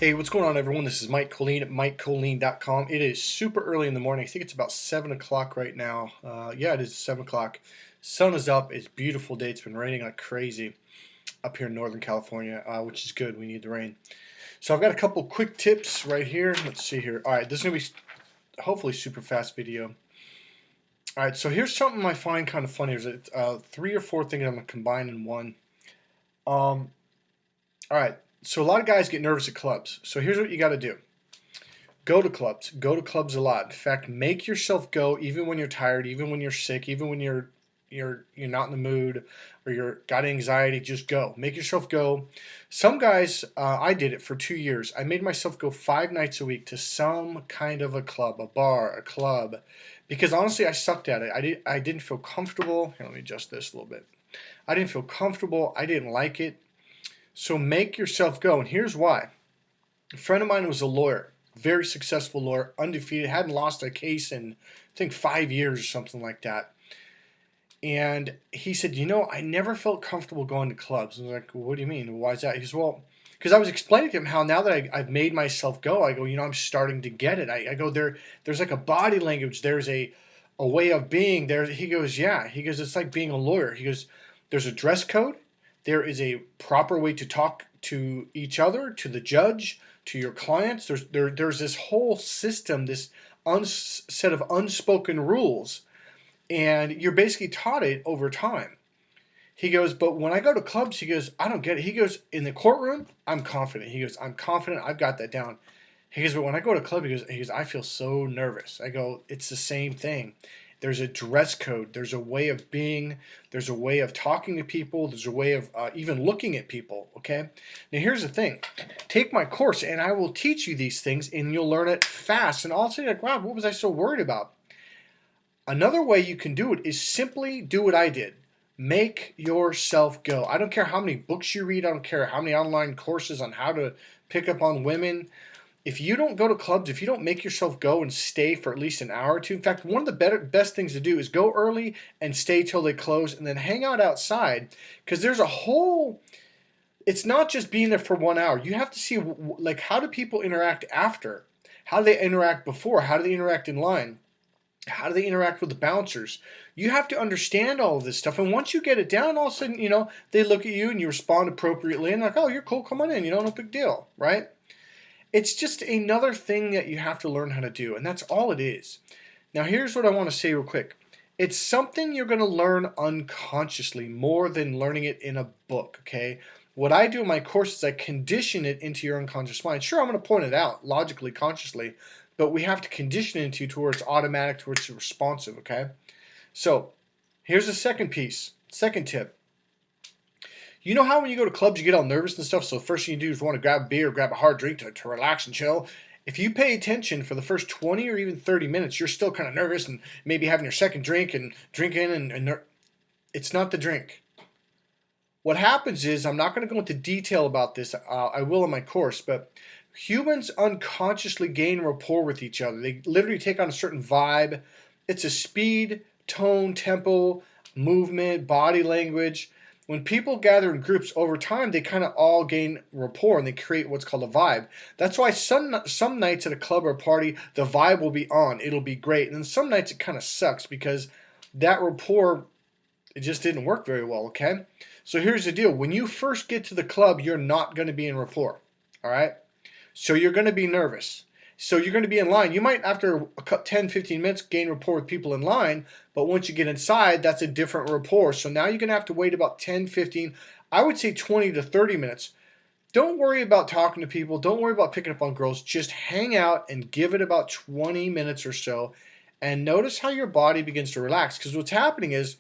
Hey, what's going on, everyone? This is Mike Colleen at MikeColleen.com. It is super early in the morning. I think it's about 7 o'clock right now. Yeah, it is 7 o'clock. Sun is up. It's a beautiful day. It's been raining like crazy up here in Northern California, which is good. We need the rain. So I've got a couple quick tips right here. Let's see here. All right, this is going to be hopefully super fast video. All right, so here's something I find kind of funny. There's 3 or 4 things I'm going to combine in one. All right. So a lot of guys get nervous at clubs. So here's what you got to do. Go to clubs. Go to clubs a lot. In fact, make yourself go even when you're tired, even when you're sick, even when you're not in the mood or you're got anxiety. Just go. Make yourself go. Some guys, I did it for 2 years. I made myself go 5 nights a week to some kind of a club, a bar, a club, because honestly, I sucked at it. I didn't feel comfortable. Here, let me adjust this a little bit. I didn't feel comfortable. I didn't like it. So make yourself go, and here's why. A friend of mine was a lawyer, very successful lawyer, undefeated, hadn't lost a case in, I think, 5 years or something like that. And he said, I never felt comfortable going to clubs. I was like, well, what do you mean? Why is that? He goes, well, because I was explaining to him how now that I've made myself go, I go, I'm starting to get it. I go, there's like a body language. There's a way of being there. He goes, yeah. He goes, it's like being a lawyer. He goes, there's a dress code. There is a proper way to talk to each other, to the judge, to your clients. There's this whole system, this set of unspoken rules, and you're basically taught it over time. He goes, but when I go to clubs, he goes, I don't get it. He goes, in the courtroom, I'm confident. He goes, I'm confident. I've got that down. He goes, but when I go to a club, he goes, I feel so nervous. I go, it's the same thing. There's a dress code. There's a way of being. There's a way of talking to people. There's a way of even looking at people, okay? Now, here's the thing. Take my course, and I will teach you these things, and you'll learn it fast. And also, you're like, wow, what was I so worried about? Another way you can do it is simply do what I did. Make yourself go. I don't care how many books you read. I don't care how many online courses on how to pick up on women. If you don't go to clubs, if you don't make yourself go and stay for at least an hour or two, in fact, one of the best things to do is go early and stay till they close and then hang out outside, because there's a whole, it's not just being there for 1 hour. You have to see, like, how do people interact after? How do they interact before? How do they interact in line? How do they interact with the bouncers? You have to understand all of this stuff. And once you get it down, all of a sudden, they look at you and you respond appropriately and they're like, oh, you're cool, come on in, no big deal, right? It's just another thing that you have to learn how to do, and that's all it is. Now, here's what I want to say real quick. It's something you're going to learn unconsciously more than learning it in a book, okay? What I do in my course is I condition it into your unconscious mind. Sure, I'm going to point it out logically, consciously, but we have to condition it into to where it's automatic, to where it's responsive, okay? So, here's the second piece, second tip. You know how when you go to clubs you get all nervous and stuff, so the first thing you do is want to grab a beer, grab a hard drink to relax and chill? If you pay attention for the first 20 or even 30 minutes, you're still kind of nervous and maybe having your second drink and drinking, and it's not the drink. What happens is, I'm not going to go into detail about this, I will in my course, but humans unconsciously gain rapport with each other. They literally take on a certain vibe. It's a speed, tone, tempo, movement, body language. When people gather in groups over time, they kind of all gain rapport and they create what's called a vibe. That's why some nights at a club or a party, the vibe will be on. It'll be great. And then some nights it kind of sucks because that rapport, it just didn't work very well, okay? So here's the deal. When you first get to the club, you're not going to be in rapport, all right? So you're going to be nervous. So you're going to be in line. You might, after 10, 15 minutes, gain rapport with people in line, but once you get inside, that's a different rapport. So now you're going to have to wait about 10, 15, I would say 20 to 30 minutes. Don't worry about talking to people. Don't worry about picking up on girls. Just hang out and give it about 20 minutes or so, and notice how your body begins to relax, because what's happening is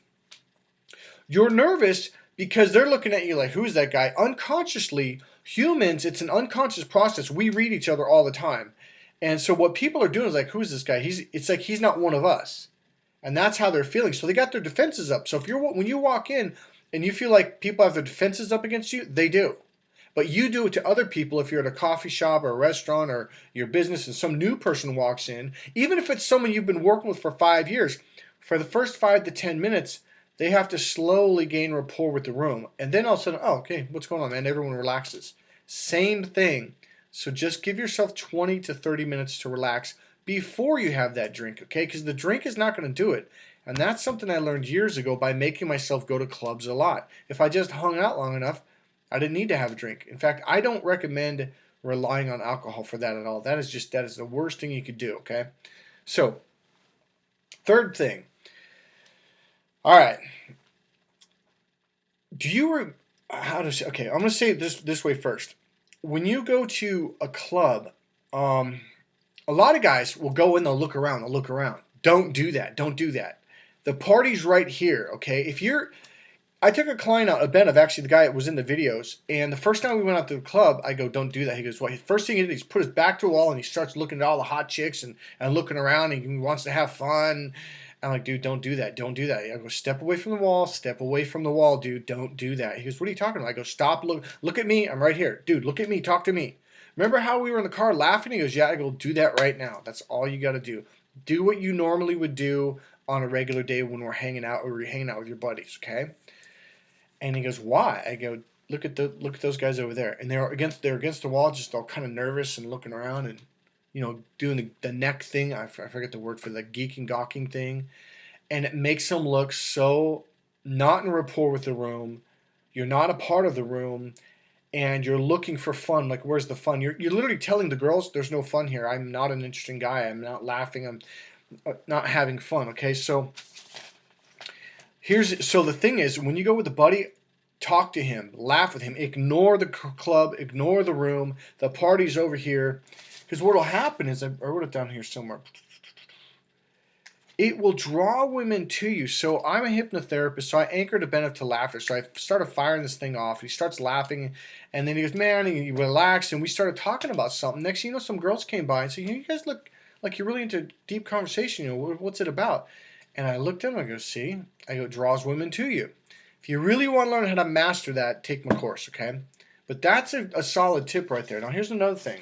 you're nervous because they're looking at you like, who's that guy? Unconsciously, humans, it's an unconscious process. We read each other all the time. And so what people are doing is like, who's this guy? It's like he's not one of us. And that's how they're feeling. So they got their defenses up. So when you walk in and you feel like people have their defenses up against you, they do. But you do it to other people if you're at a coffee shop or a restaurant or your business and some new person walks in. Even if it's someone you've been working with for 5 years, for the first 5 to 10 minutes, they have to slowly gain rapport with the room. And then all of a sudden, oh, okay, what's going on, man? Everyone relaxes. Same thing. So just give yourself 20 to 30 minutes to relax before you have that drink, okay? Because the drink is not going to do it. And that's something I learned years ago by making myself go to clubs a lot. If I just hung out long enough, I didn't need to have a drink. In fact, I don't recommend relying on alcohol for that at all. That is the worst thing you could do, okay? So, third thing. All right. Okay, I'm going to say it this way first. When you go to a club, a lot of guys will go in, they'll look around. Don't do that. Don't do that. The party's right here, okay? I took a client out, a Ben of actually the guy that was in the videos, and the first time we went out to the club, I go, don't do that. He goes, well, first thing he did, he's put his back to a wall and he starts looking at all the hot chicks and looking around and he wants to have fun. I'm like, dude, don't do that. Don't do that. I go, step away from the wall, dude. Don't do that. He goes, what are you talking about? I go, stop, look at me. I'm right here. Dude, look at me. Talk to me. Remember how we were in the car laughing? He goes, yeah. I go, do that right now. That's all you got to do. Do what you normally would do on a regular day when we're hanging out or you're hanging out with your buddies, okay? And he goes, why? I go, look at those guys over there. And they're against the wall, just all kind of nervous and looking around and, doing the neck thing. I forget the word for the geeking, gawking thing. And it makes them look so not in rapport with the room. You're not a part of the room. And you're looking for fun. Like, where's the fun? You're literally telling the girls, there's no fun here. I'm not an interesting guy. I'm not laughing. I'm not having fun, okay? So the thing is, when you go with a buddy, talk to him, laugh with him, ignore the club, ignore the room. The party's over here. Because what will happen is, I wrote it down here somewhere. It will draw women to you. So I'm a hypnotherapist, so I anchored a benefit to laughter. So I started firing this thing off. He starts laughing, and then he goes, man, and he relaxed, and we started talking about something. Next thing you know, some girls came by and said, you guys look like you're really into deep conversation. What's it about? And I looked at him, I go, see? I go, draws women to you. If you really want to learn how to master that, take my course, okay? But that's a solid tip right there. Now, here's another thing.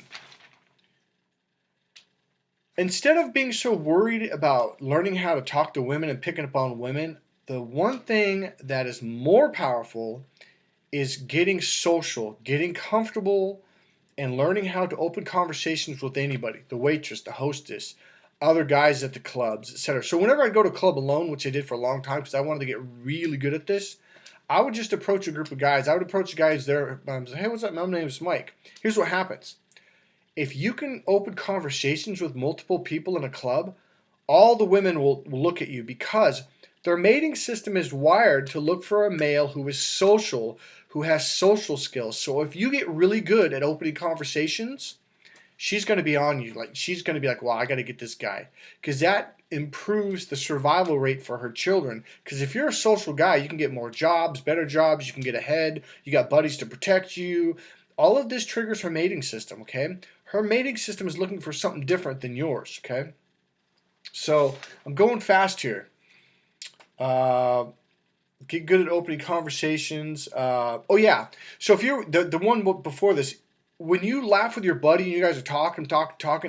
Instead of being so worried about learning how to talk to women and picking up on women, the one thing that is more powerful is getting social, getting comfortable, and learning how to open conversations with anybody, the waitress, the hostess, other guys at the clubs, etc. So whenever I go to a club alone, which I did for a long time because I wanted to get really good at this, I would just approach a group of guys. I would approach the guys there. I say, hey, what's up? My name is Mike. Here's what happens. If you can open conversations with multiple people in a club, all the women will look at you because their mating system is wired to look for a male who is social, who has social skills. So if you get really good at opening conversations, she's going to be on you. Like, she's going to be like, well, I got to get this guy. Because that improves the survival rate for her children. Because if you're a social guy, you can get more jobs, better jobs, you can get ahead, you got buddies to protect you. All of this triggers her mating system, okay? Her mating system is looking for something different than yours, okay? So I'm going fast here. Get good at opening conversations. Oh, yeah. So if you're the one before this, when you laugh with your buddy and you guys are talking,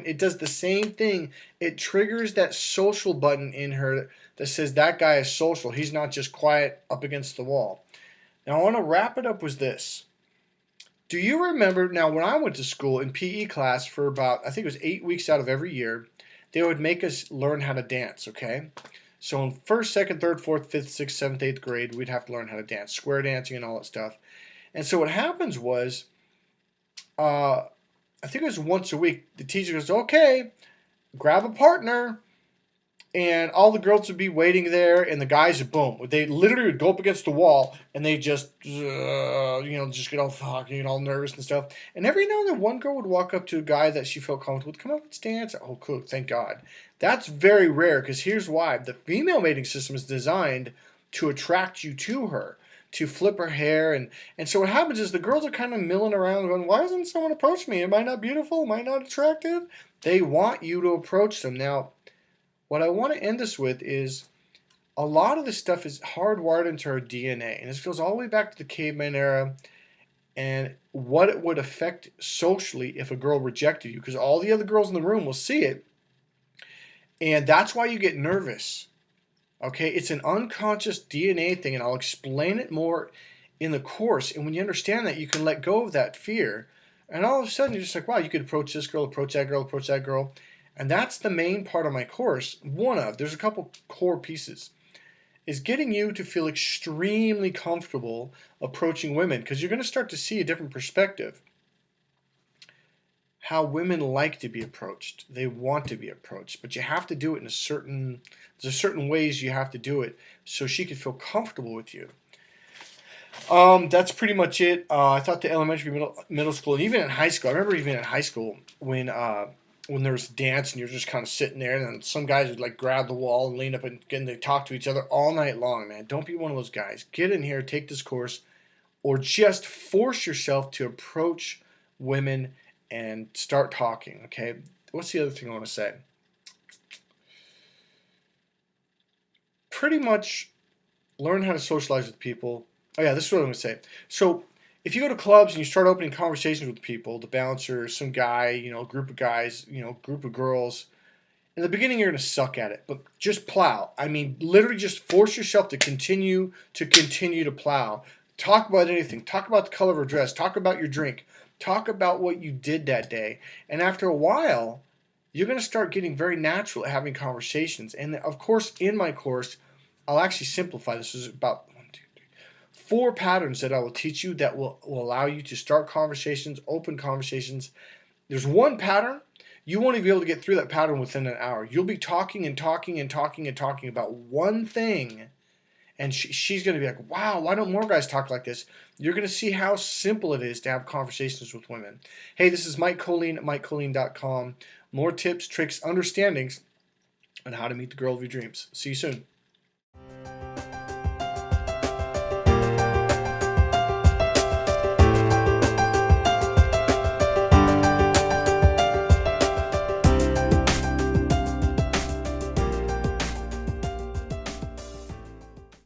it does the same thing. It triggers that social button in her that says that guy is social. He's not just quiet up against the wall. Now, I want to wrap it up with this. Do you remember, now when I went to school in PE class for about, I think it was 8 weeks out of every year, they would make us learn how to dance, okay? So in first, second, third, fourth, fifth, sixth, seventh, eighth grade, we'd have to learn how to dance, square dancing and all that stuff. And so what happens was, I think it was once a week, the teacher goes, okay, grab a partner. And all the girls would be waiting there, and the guys would, boom, they literally would go up against the wall, and they just, just get all fucking all nervous and stuff. And every now and then, one girl would walk up to a guy that she felt comfortable with, come on, let's dance. Oh, cool, thank God. That's very rare, because here's why. The female mating system is designed to attract you to her, to flip her hair. And so what happens is the girls are kind of milling around going, why doesn't someone approach me? Am I not beautiful? Am I not attractive? They want you to approach them. Now, what I want to end this with is a lot of this stuff is hardwired into our DNA. And this goes all the way back to the caveman era and what it would affect socially if a girl rejected you. Because all the other girls in the room will see it. And that's why you get nervous. Okay? It's an unconscious DNA thing. And I'll explain it more in the course. And when you understand that, you can let go of that fear. And all of a sudden, you're just like, wow, you could approach this girl, approach that girl, approach that girl. And that's the main part of my course. There's a couple core pieces, is getting you to feel extremely comfortable approaching women, because you're going to start to see a different perspective. How women like to be approached. They want to be approached, but you have to do it there's certain ways you have to do it so she can feel comfortable with you. That's pretty much it. I thought the elementary, middle school, and even in high school. I remember even in high school when there was a dance and you're just kind of sitting there, and then some guys would like grab the wall and lean up and they talk to each other all night long. Man, don't be one of those guys. Get in here, take this course, or just force yourself to approach women and start talking. Okay. What's the other thing I want to say? Pretty much learn how to socialize with people. Oh yeah, this is what I'm going to say. So if you go to clubs and you start opening conversations with people, the bouncer, some guy, a group of guys, group of girls, in the beginning you're going to suck at it, but just plow. I mean, literally just force yourself to continue to plow. Talk about anything. Talk about the color of her dress. Talk about your drink. Talk about what you did that day. And after a while, you're going to start getting very natural at having conversations. And of course, in my course, I'll actually simplify. This is about 4 patterns that I will teach you that will allow you to start conversations, open conversations. There's one pattern. You won't even be able to get through that pattern within an hour. You'll be talking and talking and talking and talking about one thing, and she's going to be like, wow, why don't more guys talk like this? You're going to see how simple it is to have conversations with women. Hey, this is Mike Colleen at MikeColleen.com. More tips, tricks, understandings on how to meet the girl of your dreams. See you soon.